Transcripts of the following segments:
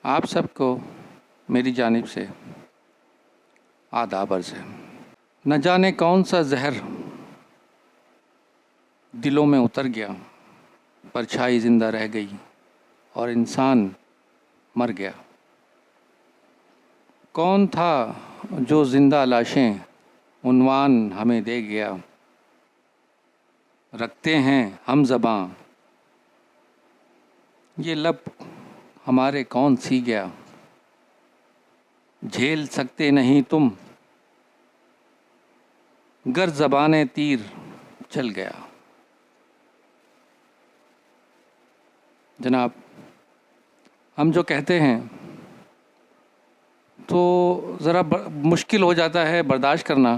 آپ سب کو میری جانب سے آداب عرض ہے۔ نہ جانے کون سا زہر دلوں میں اتر گیا، پرچھائی زندہ رہ گئی اور انسان مر گیا۔ کون تھا جو زندہ لاشیں عنوان ہمیں دے گیا، رکھتے ہیں ہم زباں یہ لب ہمارے کون سی گیا، جھیل سکتے نہیں تم گر زبانِ تیر چل گیا۔ جناب، ہم جو کہتے ہیں تو ذرا مشکل ہو جاتا ہے برداشت کرنا،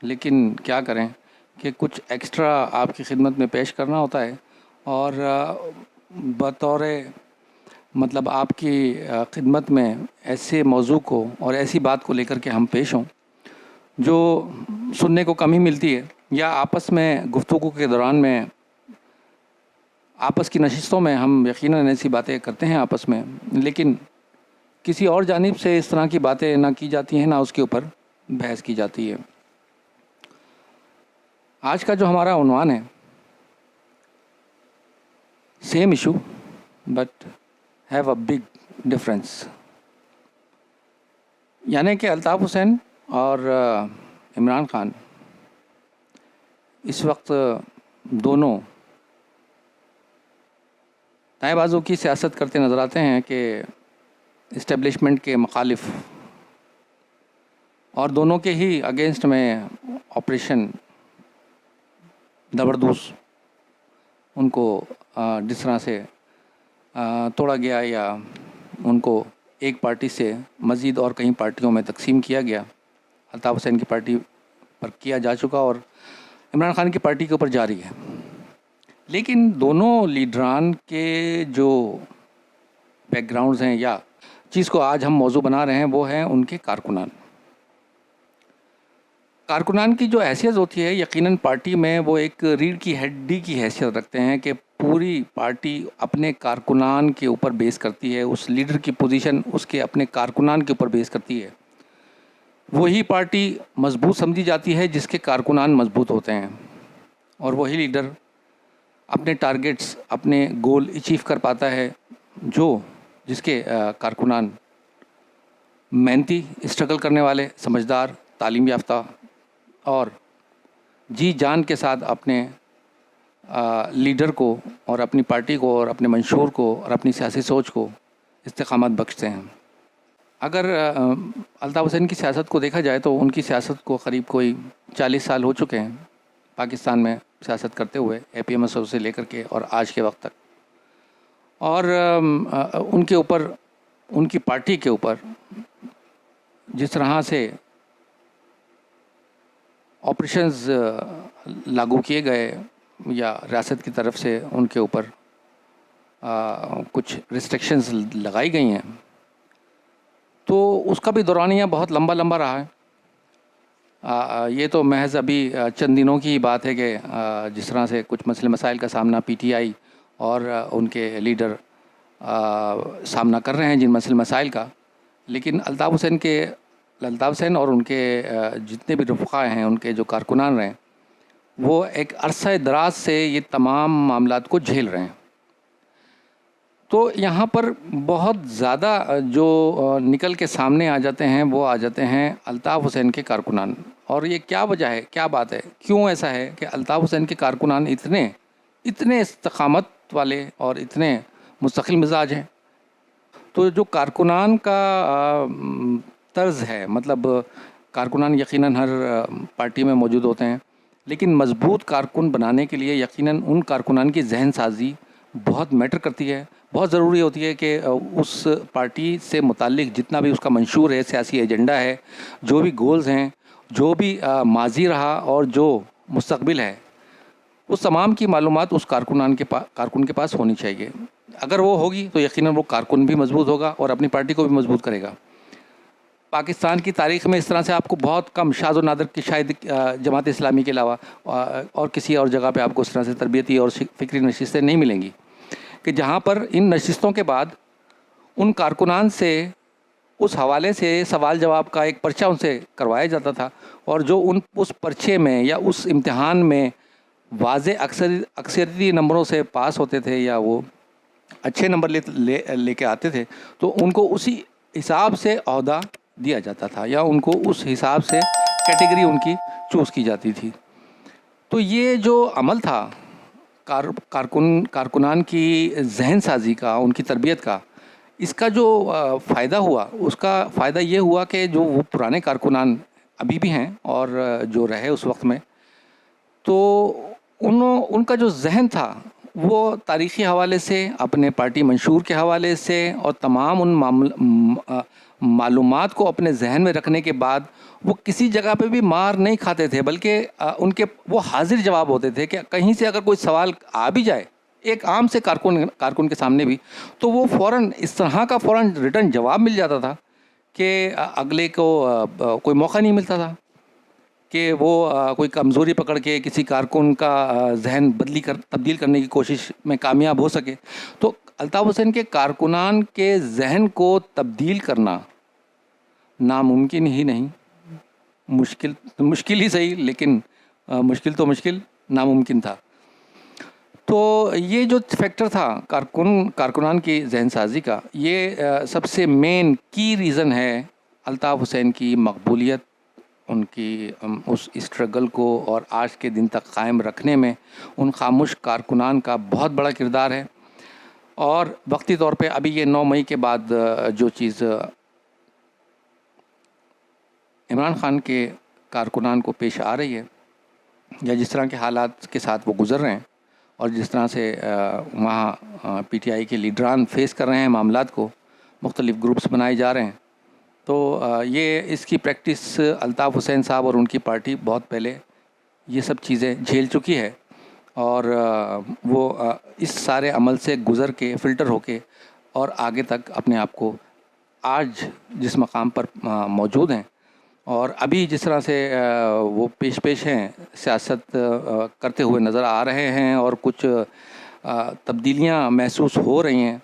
لیکن کیا کریں کہ کچھ ایکسٹرا آپ کی خدمت میں پیش کرنا ہوتا ہے، اور بطور مطلب آپ کی خدمت میں ایسے موضوع کو اور ایسی بات کو لے کر کے ہم پیش ہوں جو سننے کو کم ہی ملتی ہے، یا آپس میں گفتگو کے دوران میں آپس کی نشستوں میں ہم یقیناً ایسی باتیں کرتے ہیں آپس میں، لیکن کسی اور جانب سے اس طرح کی باتیں نہ کی جاتی ہیں، نہ اس کے اوپر بحث کی جاتی ہے۔ آج کا جو ہمارا عنوان ہے، same issue but have a big difference, یعنی کہ الطاف حسین اور عمران خان اس وقت دونوں دائیں بازو کی سیاست کرتے نظر آتے ہیں کہ اسٹیبلشمنٹ کے مخالف، اور دونوں کے ہی اگینسٹ میں آپریشن زبردست ان کو جس طرح سے توڑا گیا یا ان کو ایک پارٹی سے مزید اور کئی پارٹیوں میں تقسیم کیا گیا، الطاف حسین کی پارٹی پر کیا جا چکا اور عمران خان کی پارٹی کے اوپر جاری ہے۔ لیکن دونوں لیڈران کے جو بیک گراؤنڈز ہیں یا چیز کو آج ہم موضوع بنا رہے ہیں وہ ہیں ان کے کارکنان کی جو حیثیت ہوتی ہے، یقیناً پارٹی میں وہ ایک ریڑھ کی ہڈی کی حیثیت رکھتے ہیں کہ پوری پارٹی اپنے کارکنان کے اوپر بیس کرتی ہے، اس لیڈر کی پوزیشن اس کے اپنے کارکنان کے اوپر بیس کرتی ہے۔ وہی پارٹی مضبوط سمجھی جاتی ہے جس کے کارکنان مضبوط ہوتے ہیں، اور وہی لیڈر اپنے ٹارگٹس اپنے گول اچیو کر پاتا ہے جس کے کارکنان محنتی، اسٹرگل کرنے والے، سمجھدار، تعلیم یافتہ اور جی جان کے ساتھ اپنے لیڈر کو اور اپنی پارٹی کو اور اپنے منشور کو اور اپنی سیاسی سوچ کو استقامت بخشتے ہیں۔ اگر الطاف حسین کی سیاست کو دیکھا جائے تو ان کی سیاست کو قریب کوئی 40 سال ہو چکے ہیں پاکستان میں سیاست کرتے ہوئے، اے پی ایم ایس سے لے کر کے اور آج کے وقت تک، اور ان کے اوپر، ان کی پارٹی کے اوپر جس طرح سے آپریشنز لاگو کیے گئے یا ریاست کی طرف سے ان کے اوپر کچھ ریسٹرکشنز لگائی گئی ہیں، تو اس کا بھی دورانیہ بہت لمبا رہا ہے۔ یہ تو محض ابھی چند دنوں کی بات ہے کہ جس طرح سے کچھ مسئلے مسائل کا سامنا پی ٹی آئی اور ان کے لیڈر سامنا کر رہے ہیں جن مسئلے مسائل کا، لیکن الطاف حسین اور ان کے جتنے بھی رفقا ہیں، ان کے جو کارکنان رہے، وہ ایک عرصہ دراز سے یہ تمام معاملات کو جھیل رہے ہیں۔ تو یہاں پر بہت زیادہ جو نکل کے سامنے آ جاتے ہیں وہ آ جاتے ہیں الطاف حسین کے کارکنان، اور یہ کیا وجہ ہے، کیا بات ہے، کیوں ایسا ہے کہ الطاف حسین کے کارکنان اتنے استقامت والے اور اتنے مستقل مزاج ہیں؟ تو جو کارکنان کا طرز ہے، مطلب کارکنان یقیناً ہر پارٹی میں موجود ہوتے ہیں، لیکن مضبوط کارکن بنانے کے لیے یقیناً ان کارکنان کی ذہن سازی بہت میٹر کرتی ہے، بہت ضروری ہوتی ہے کہ اس پارٹی سے متعلق جتنا بھی اس کا منشور ہے، سیاسی ایجنڈا ہے، جو بھی گولز ہیں، جو بھی ماضی رہا اور جو مستقبل ہے، اس تمام کی معلومات اس کارکن کے پاس ہونی چاہیے۔ اگر وہ ہوگی تو یقیناً وہ کارکن بھی مضبوط ہوگا اور اپنی پارٹی کو بھی مضبوط کرے گا۔ پاکستان کی تاریخ میں اس طرح سے آپ کو بہت کم، شاذ و نادر کی شاید جماعت اسلامی کے علاوہ اور کسی اور جگہ پہ آپ کو اس طرح سے تربیتی اور فکری نشستیں نہیں ملیں گی کہ جہاں پر ان نشستوں کے بعد ان کارکنان سے اس حوالے سے سوال جواب کا ایک پرچہ ان سے کروایا جاتا تھا، اور جو اس پرچے میں یا اس امتحان میں واضح اکثریتی نمبروں سے پاس ہوتے تھے یا وہ اچھے نمبر لے کے آتے تھے، تو ان کو اسی حساب سے عہدہ دیا جاتا تھا یا ان کو اس حساب سے کیٹیگری ان کی چوز کی جاتی تھی۔ تو یہ جو عمل تھا کارکنان کی ذہن سازی کا، ان کی تربیت کا، اس کا جو فائدہ ہوا، اس کا فائدہ یہ ہوا کہ جو وہ پرانے کارکنان ابھی بھی ہیں اور جو رہے اس وقت میں، تو ان کا جو ذہن تھا وہ تاریخی حوالے سے، اپنے پارٹی منشور کے حوالے سے اور تمام ان معلومات کو اپنے ذہن میں رکھنے کے بعد وہ کسی جگہ پہ بھی مار نہیں کھاتے تھے، بلکہ ان کے وہ حاضر جواب ہوتے تھے کہ کہیں سے اگر کوئی سوال آ بھی جائے ایک عام سے کارکن کے سامنے بھی، تو وہ فوراً اس طرح کا فوراً ریٹرن جواب مل جاتا تھا کہ اگلے کو کوئی موقع نہیں ملتا تھا کہ وہ کوئی کمزوری پکڑ کے کسی کارکن کا ذہن تبدیل کرنے کی کوشش میں کامیاب ہو سکے۔ تو الطاف حسین کے کارکنان کے ذہن کو تبدیل کرنا ناممکن ہی نہیں، مشکل ہی صحیح، لیکن مشکل ناممکن تھا۔ تو یہ جو فیکٹر تھا کارکنان کی ذہن سازی کا، یہ سب سے مین کی ریزن ہے الطاف حسین کی مقبولیت، ان کی اس اسٹرگل کو اور آج کے دن تک قائم رکھنے میں ان خاموش کارکنان کا بہت بڑا کردار ہے۔ اور وقتی طور پہ ابھی یہ 9 مئی کے بعد جو چیز عمران خان کے کارکنان کو پیش آ رہی ہے، یا جس طرح کے حالات کے ساتھ وہ گزر رہے ہیں اور جس طرح سے وہاں پی ٹی آئی کے لیڈران فیس کر رہے ہیں معاملات کو، مختلف گروپس بنائے جا رہے ہیں، تو یہ اس کی پریکٹس الطاف حسین صاحب اور ان کی پارٹی بہت پہلے یہ سب چیزیں جھیل چکی ہے، اور وہ اس سارے عمل سے گزر کے فلٹر ہو کے اور آگے تک اپنے آپ کو آج جس مقام پر موجود ہیں اور ابھی جس طرح سے وہ پیش ہیں، سیاست کرتے ہوئے نظر آ رہے ہیں اور کچھ تبدیلیاں محسوس ہو رہی ہیں،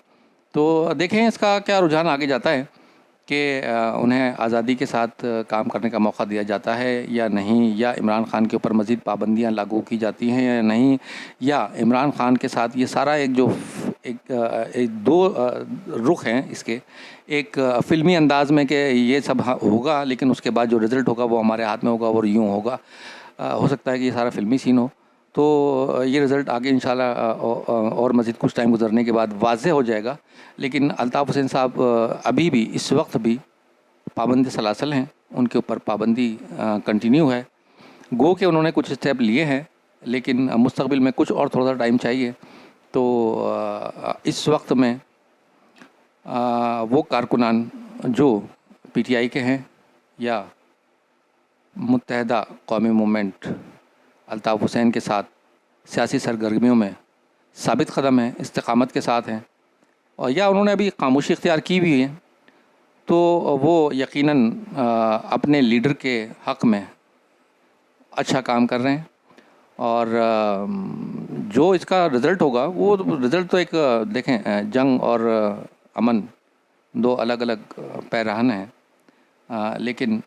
تو دیکھیں اس کا کیا رجحان آگے جاتا ہے کہ انہیں آزادی کے ساتھ کام کرنے کا موقع دیا جاتا ہے یا نہیں، یا عمران خان کے اوپر مزید پابندیاں لاگو کی جاتی ہیں یا نہیں، یا عمران خان کے ساتھ یہ سارا ایک دو رخ ہیں اس کے، ایک فلمی انداز میں کہ یہ سب ہوگا لیکن اس کے بعد جو رزلٹ ہوگا وہ ہمارے ہاتھ میں ہوگا اور یوں ہوگا، ہو سکتا ہے کہ یہ سارا فلمی سین ہو، تو یہ رزلٹ آگے انشاءاللہ اور مزید کچھ ٹائم گزرنے کے بعد واضح ہو جائے گا۔ لیکن الطاف حسین صاحب ابھی بھی اس وقت بھی پابند سلاسل ہیں، ان کے اوپر پابندی کنٹینیو ہے، گو کہ انہوں نے کچھ اسٹیپ لیے ہیں لیکن مستقبل میں کچھ اور تھوڑا سا ٹائم چاہیے۔ تو اس وقت میں وہ کارکنان جو پی ٹی آئی کے ہیں یا متحدہ قومی موومنٹ الطاف حسین کے ساتھ سیاسی سرگرمیوں میں ثابت قدم ہیں، استقامت کے ساتھ ہیں، اور یا انہوں نے ابھی خاموشی اختیار کی بھی ہے، تو وہ یقیناً اپنے لیڈر کے حق میں اچھا کام کر رہے ہیں، اور جو اس کا رزلٹ ہوگا وہ رزلٹ تو ایک دیکھیں جنگ اور امن دو الگ الگ پیراہن ہیں، لیکن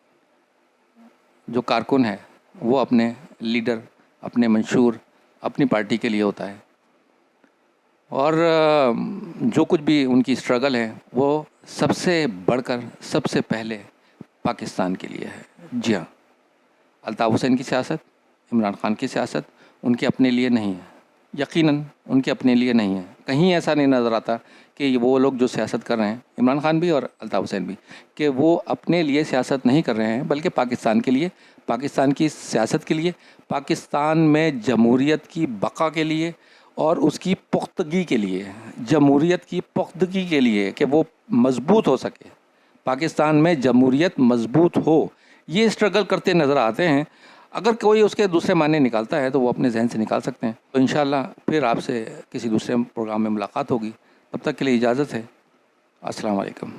جو کارکن ہے وہ اپنے لیڈر، اپنے منشور، اپنی پارٹی کے لیے ہوتا ہے، اور جو کچھ بھی ان کی اسٹرگل ہے وہ سب سے بڑھ کر سب سے پہلے پاکستان کے لیے ہے۔ جی ہاں، الطاف حسین کی سیاست، عمران خان کی سیاست ان کے اپنے لیے نہیں ہے، یقیناً ان کے اپنے لیے نہیں ہے، کہیں ایسا نہیں نظر آتا کہ وہ لوگ جو سیاست کر رہے ہیں، عمران خان بھی اور الطاف حسین بھی، کہ وہ اپنے لیے سیاست نہیں کر رہے ہیں بلکہ پاکستان کے لیے، پاکستان کی سیاست کے لیے، پاکستان میں جمہوریت کی بقا کے لیے اور اس کی پختگی کے لیے، جمہوریت کی پختگی کے لیے کہ وہ مضبوط ہو سکے، پاکستان میں جمہوریت مضبوط ہو، یہ اسٹرگل کرتے نظر آتے ہیں۔ اگر کوئی اس کے دوسرے معنی نکالتا ہے تو وہ اپنے ذہن سے نکال سکتے ہیں۔ تو انشاءاللہ پھر آپ سے کسی دوسرے پروگرام میں ملاقات ہوگی، تب تک کے لیے اجازت ہے، السلام علیکم۔